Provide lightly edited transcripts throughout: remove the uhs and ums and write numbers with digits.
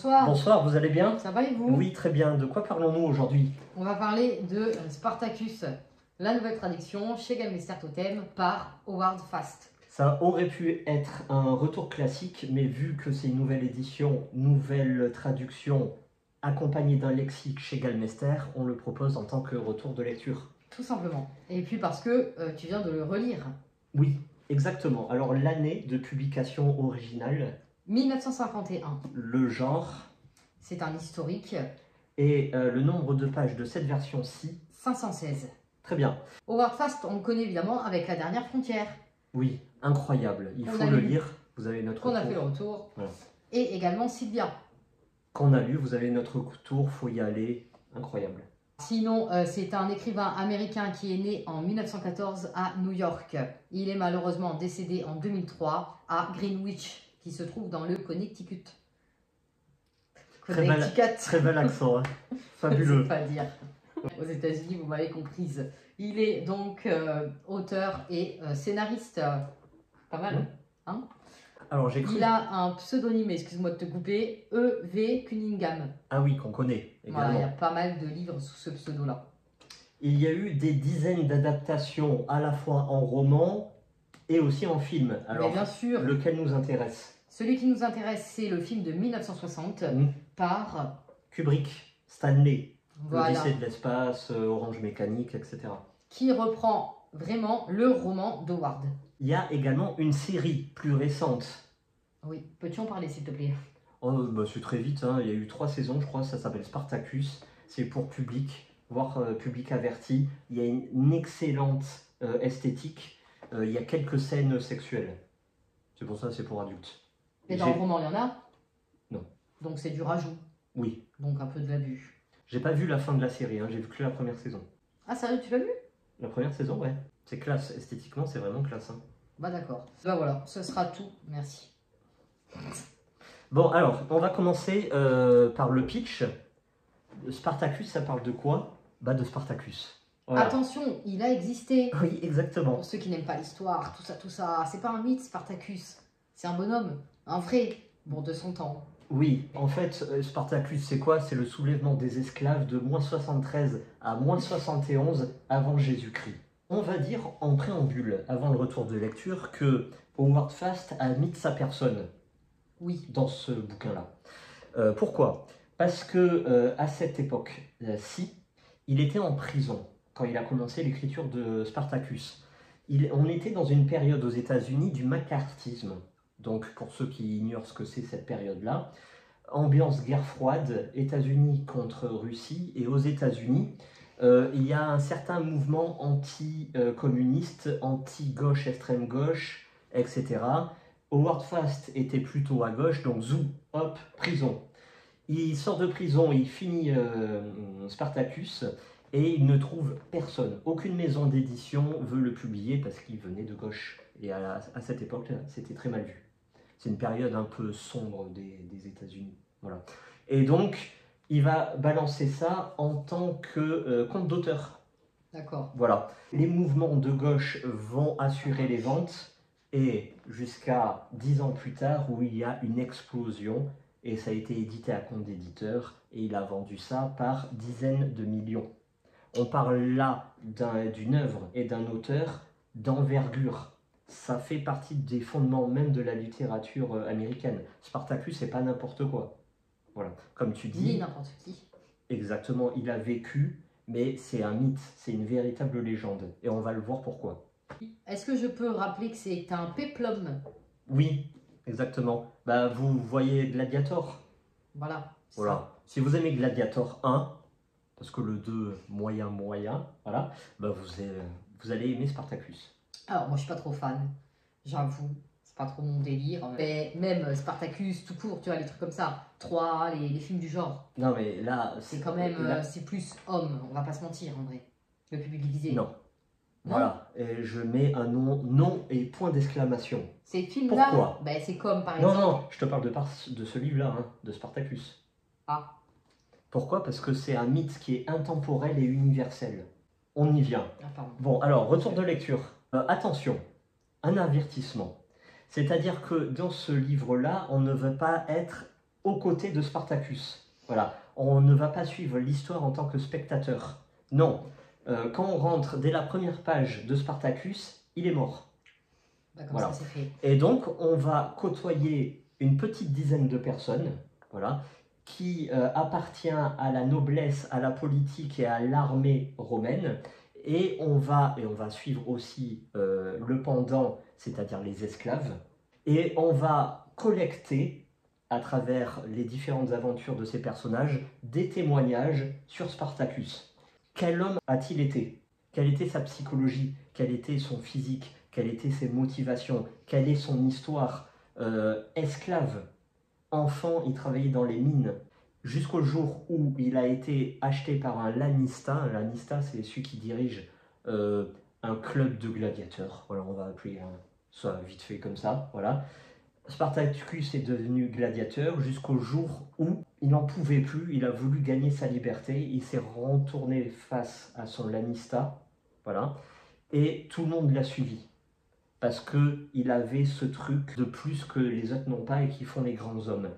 bonsoir. Bonsoir, vous allez bien? Ça va et vous? Oui, très bien. De quoi parlons-nous aujourd'hui? On va parler de Spartacus, la nouvelle traduction chez Galmeister Totem par Howard Fast. Ça aurait pu être un retour classique, mais vu que c'est une nouvelle édition, nouvelle traduction, accompagnée d'un lexique chez Galmeister, on le propose en tant que retour de lecture. Tout simplement. Et puis parce que tu viens de le relire. Oui, exactement. Alors l'année de publication originale, 1951. le genre C'est un historique. et le nombre de pages de cette version-ci. 516. Très bien. Howard Fast, on le connaît évidemment avec La Dernière Frontière. Oui, incroyable. Il faut le lire. Vous avez notre Qu'on a retour. fait le retour. Voilà. Et également Sylvia. Qu'on a lu, vous avez notre tour, faut y aller. Incroyable. Sinon, c'est un écrivain américain qui est né en 1914 à New York. Il est malheureusement décédé en 2003 à Greenwich, qui se trouve dans le Connecticut. Très bel accent, hein. Fabuleux. C'est pas dire. Aux États-Unis, vous m'avez comprise. Il est donc auteur et scénariste. Pas mal, hein? Alors j'ai cru... Il a un pseudonyme, excuse-moi de te couper, E.V. Cunningham. Ah oui, qu'on connaît également. Voilà, il y a pas mal de livres sous ce pseudo-là. Il y a eu des dizaines d'adaptations à la fois en roman et aussi en film. Alors, mais bien sûr, lequel nous intéresse? Celui qui nous intéresse, c'est le film de 1960 par Kubrick, Stanley, voilà, l'Odyssée de l'espace, Orange Mécanique, etc. Qui reprend vraiment le roman d'Howard. Il y a également une série plus récente. Oui, peux-tu en parler s'il te plaît? Oh, bah, c'est très vite, hein. Il y a eu 3 saisons, je crois, ça s'appelle Spartacus. C'est pour public, voire public averti. Il y a une excellente esthétique. Il y a quelques scènes sexuelles. C'est pour ça, c'est pour adultes. Et dans le roman, il y en a? Non. Donc c'est du rajout? Oui. Donc un peu de l'abus. J'ai pas vu la fin de la série, hein. J'ai vu que la première saison. Ah sérieux, tu l'as vu? La première saison, ouais. C'est classe, esthétiquement, c'est vraiment classe. Hein. Bah d'accord. Bah voilà, ce sera tout. Merci. Bon, alors, on va commencer par le pitch. Spartacus, ça parle de quoi? Bah, de Spartacus. Voilà. Attention, il a existé. Oui, exactement. Pour ceux qui n'aiment pas l'histoire, tout ça, c'est pas un mythe, Spartacus. C'est un bonhomme, un vrai, bon, de son temps. Oui, en fait, Spartacus, c'est quoi? C'est le soulèvement des esclaves de -73 à -71 avant Jésus-Christ. On va dire en préambule, avant le retour de lecture, que Howard Fast a mis de sa personne dans ce bouquin-là. Pourquoi? Parce que à cette époque-ci, il était en prison quand il a commencé l'écriture de Spartacus. On était dans une période aux États-Unis du macartisme. Donc, pour ceux qui ignorent ce que c'est cette période-là, ambiance guerre froide, États-Unis contre Russie, et aux États-Unis, il y a un certain mouvement anti-communiste, anti-gauche, extrême gauche, etc. Howard Fast était plutôt à gauche, donc zou, hop, prison. Il sort de prison, il finit Spartacus, et il ne trouve personne. Aucune maison d'édition veut le publier parce qu'il venait de gauche. Et à cette époque-là, c'était très mal vu. C'est une période un peu sombre des États-Unis. Voilà. Et donc, il va balancer ça en tant que compte d'auteur. D'accord. Voilà. Les mouvements de gauche vont assurer les ventes et jusqu'à 10 ans plus tard où il y a une explosion et ça a été édité à compte d'éditeur et il a vendu ça par dizaines de millions. On parle là d'une œuvre et d'un auteur d'envergure. Ça fait partie des fondements même de la littérature américaine. Spartacus, c'est pas n'importe quoi. Voilà, comme tu dis. Ni n'importe qui. Exactement, il a vécu, mais c'est un mythe, c'est une véritable légende. Et on va le voir pourquoi. Est-ce que je peux rappeler que c'est un péplum? Oui, exactement. Bah, vous voyez Gladiator? Voilà. Voilà. Si vous aimez Gladiator 1, parce que le 2, moyen, voilà, bah vous allez aimer Spartacus. Alors, moi, je suis pas trop fan, j'avoue. C'est pas trop mon délire. Mais même Spartacus, tout court, tu vois, les trucs comme ça. 3, les films du genre. Non, mais là... C'est quand même... c'est plus homme, on va pas se mentir, en vrai. Le public visé. Non. Voilà. Et je mets un nom et point d'exclamation. Ces films-là... Pourquoi? Ben, c'est comme, par exemple... Non, je te parle de ce livre-là, hein, de Spartacus. Ah. Pourquoi? Parce que c'est un mythe qui est intemporel et universel. On y vient. Ah, pardon. Bon, alors, retour de lecture. Attention, un avertissement. C'est-à-dire que dans ce livre-là, on ne veut pas être aux côtés de Spartacus. Voilà, on ne va pas suivre l'histoire en tant que spectateur. Non, quand on rentre dès la première page de Spartacus, il est mort. Comme voilà. ça, c'est fait. Et donc, on va côtoyer une petite dizaine de personnes, voilà, qui appartient à la noblesse, à la politique et à l'armée romaine. Et on va suivre aussi le pendant, c'est-à-dire les esclaves. Et on va collecter, à travers les différentes aventures de ces personnages, des témoignages sur Spartacus. Quel homme a-t-il été? Quelle était sa psychologie? Quel était son physique? Quelles étaient ses motivations? Quelle est son histoire? Esclave, enfant, il travaillait dans les mines, jusqu'au jour où il a été acheté par un lanista. Un lanista, c'est celui qui dirige un club de gladiateurs. Voilà, on va appeler ça vite fait comme ça. Voilà. Spartacus est devenu gladiateur jusqu'au jour où il n'en pouvait plus, il a voulu gagner sa liberté, il s'est retourné face à son lanista, voilà, et tout le monde l'a suivi. Parce qu'il avait ce truc de plus que les autres n'ont pas et qui font les grands hommes.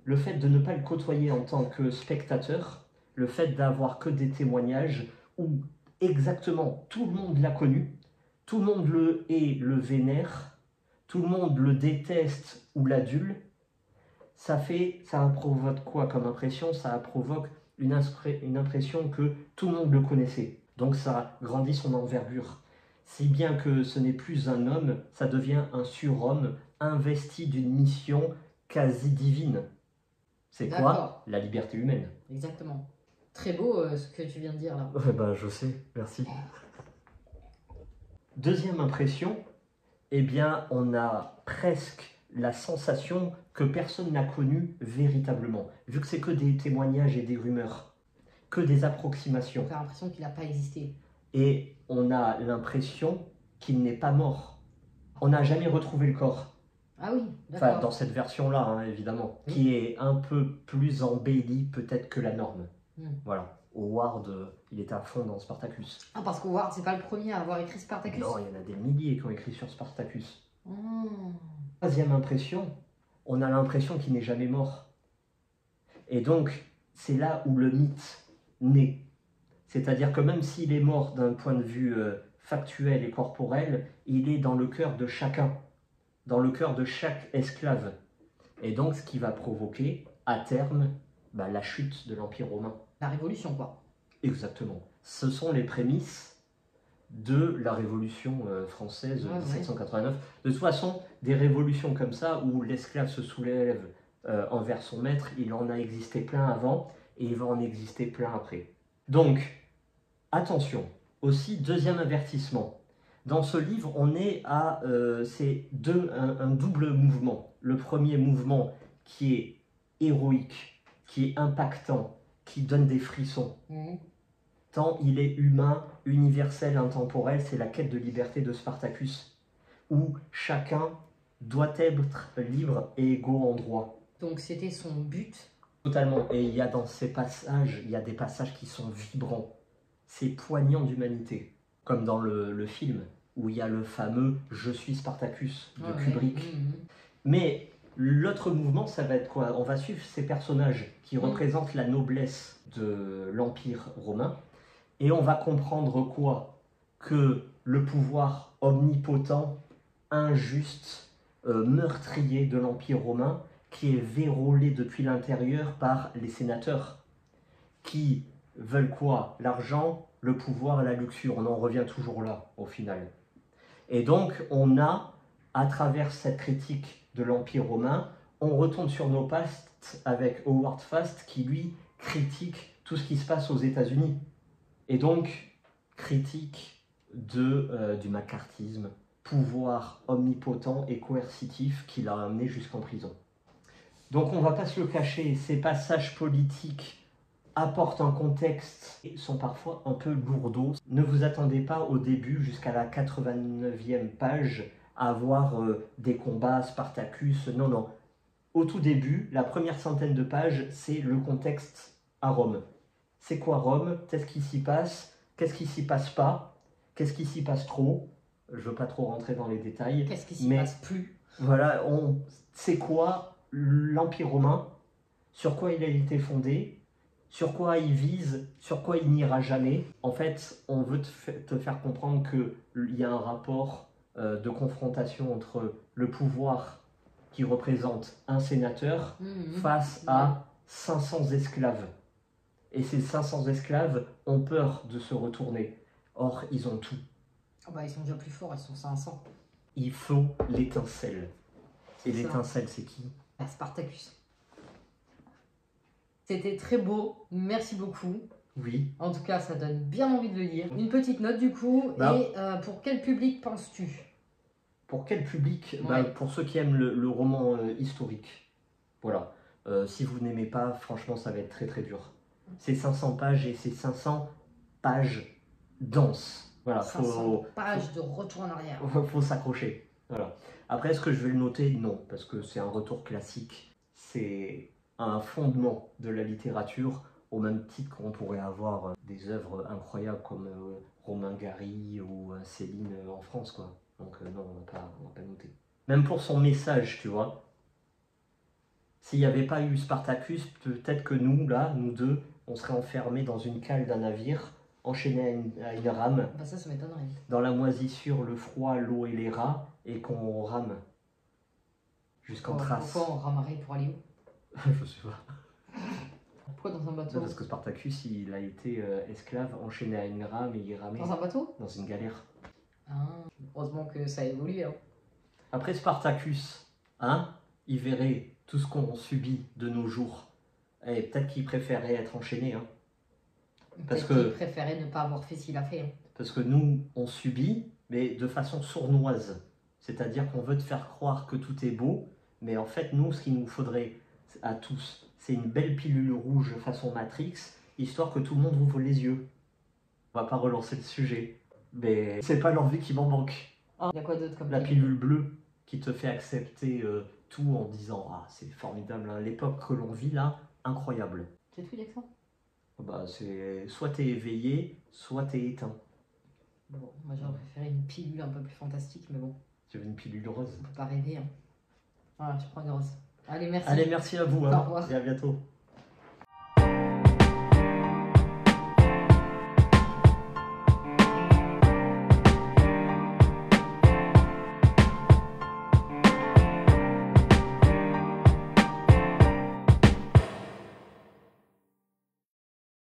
Le fait de ne pas le côtoyer en tant que spectateur, le fait d'avoir que des témoignages où exactement tout le monde l'a connu, tout le monde le hait, le vénère, tout le monde le déteste ou l'adule, ça provoque quoi comme impression? Ça provoque une impression que tout le monde le connaissait. Donc ça grandit son envergure. Si bien que ce n'est plus un homme, ça devient un surhomme investi d'une mission quasi divine. C'est quoi? La liberté humaine. Exactement. Très beau ce que tu viens de dire là. Je sais, merci. Deuxième impression, eh bien, on a presque la sensation que personne n'a connu véritablement, vu que c'est que des témoignages et des rumeurs, que des approximations. On a l'impression qu'il n'a pas existé. Et on a l'impression qu'il n'est pas mort. On n'a jamais retrouvé le corps. Ah oui, d'accord. Enfin, dans cette version-là, hein, évidemment, oui. Qui est un peu plus embellie peut-être que la norme. Voilà. Howard, il est à fond dans Spartacus. Ah, parce qu'Howard, c'est pas le premier à avoir écrit Spartacus? Non, il y en a des milliers qui ont écrit sur Spartacus. Troisième impression, on a l'impression qu'il n'est jamais mort. Et donc, c'est là où le mythe naît. C'est-à-dire que même s'il est mort d'un point de vue factuel et corporel, il est dans le cœur de chacun, dans le cœur de chaque esclave. Et donc, ce qui va provoquer, à terme, la chute de l'Empire romain. La révolution, quoi. Exactement. Ce sont les prémices de la Révolution française de 1789. De toute façon, des révolutions comme ça, où l'esclave se soulève envers son maître, il en a existé plein avant, et il va en exister plein après. Donc, attention, aussi, deuxième avertissement. Dans ce livre, on est à un double mouvement. Le premier mouvement qui est héroïque, qui est impactant, qui donne des frissons. Tant il est humain, universel, intemporel, c'est la quête de liberté de Spartacus, où chacun doit être libre et égaux en droit. Donc c'était son but. Totalement. Et il y a dans ces passages, il y a des passages qui sont vibrants. C'est poignant d'humanité. Comme dans le film, où il y a le fameux « Je suis Spartacus » de Kubrick. Mais l'autre mouvement, ça va être quoi? On va suivre ces personnages qui représentent la noblesse de l'Empire romain. Et on va comprendre quoi? Que le pouvoir omnipotent, injuste, meurtrier de l'Empire romain, qui est vérolé depuis l'intérieur par les sénateurs, qui veulent quoi? L'argent, le pouvoir, la luxure. On en revient toujours là, au final. Et donc, on a, à travers cette critique de l'Empire romain, on retombe sur nos pastes avec Howard Fast, qui, lui, critique tout ce qui se passe aux États-Unis. Et donc, critique du macartisme, pouvoir omnipotent et coercitif qui l'a amené jusqu'en prison. Donc on ne va pas se le cacher, ces passages politiques apportent un contexte et sont parfois un peu lourdeaux. Ne vous attendez pas au début, jusqu'à la 89e page, à voir des combats, Spartacus, non, non. Au tout début, la première centaine de pages, c'est le contexte à Rome. C'est quoi Rome? Qu'est-ce qui s'y passe? Qu'est-ce qui s'y passe pas? Qu'est-ce qui s'y passe trop? Je ne veux pas trop rentrer dans les détails. Qu'est-ce qui s'y passe plus? Voilà, c'est quoi l'Empire romain? sur quoi il a été fondé, sur quoi il vise, sur quoi il n'ira jamais. En fait, on veut te faire comprendre qu'il y a un rapport de confrontation entre le pouvoir qui représente un sénateur face à 500 esclaves. Et ces 500 esclaves ont peur de se retourner. Or, ils ont tout. Oh bah, ils sont déjà plus forts, ils sont 500. Il faut l'étincelle. Et l'étincelle, c'est qui? Spartacus. C'était très beau, merci beaucoup. Oui. En tout cas, ça donne bien envie de le lire. Une petite note du coup, et pour quel public penses-tu? Pour quel public? Ouais. Pour ceux qui aiment le roman historique. Voilà. Si vous n'aimez pas, franchement, ça va être très très dur. C'est 500 pages et c'est 500 pages denses. Voilà, 500 pages de retour en arrière. Faut s'accrocher. Voilà. Après, est-ce que je vais le noter? Non, parce que c'est un retour classique. C'est un fondement de la littérature, au même titre qu'on pourrait avoir des œuvres incroyables comme Romain Gary ou Céline en France, quoi. Donc non, on va pas noter. Même pour son message, tu vois. S'il n'y avait pas eu Spartacus, peut-être que nous, là, nous deux, on serait enfermés dans une cale d'un navire, enchaînés à une rame. Bah ça m'étonnerait. Dans la moisissure, le froid, l'eau et les rats, et qu'on rame jusqu'en Thrace. Pourquoi on ramerait pour aller où? Je sais pas. Pourquoi dans un bateau? Parce que Spartacus, il a été esclave, enchaîné à une rame et il ramait. Dans un bateau? Dans une galère. Ah, heureusement que ça a évolué. Hein. Après Spartacus, hein, il verrait tout ce qu'on subit de nos jours. Et peut-être qu'il préférait être enchaîné. Hein. Parce qu'il préférait ne pas avoir fait ce qu'il a fait. Hein. Parce que nous, on subit, mais de façon sournoise. C'est-à-dire qu'on veut te faire croire que tout est beau, mais en fait, nous, ce qu'il nous faudrait à tous, c'est une belle pilule rouge façon Matrix, histoire que tout le monde ouvre les yeux. On va pas relancer le sujet, mais c'est pas l'envie qui m'en manque. Il y a quoi d'autre comme la pilule bleue qui te fait accepter tout en disant « Ah, c'est formidable, hein, l'époque que l'on vit là, incroyable. » C'est tout, il y a que ça? Bah, c'est soit t'es éveillé, soit t'es éteint. Bon, moi j'aurais préféré une pilule un peu plus fantastique, mais bon. Tu veux une pilule rose? On peut pas rêver. Hein. Voilà, je prends une rose. Allez, merci. Allez, merci à vous. Au revoir. Et à bientôt.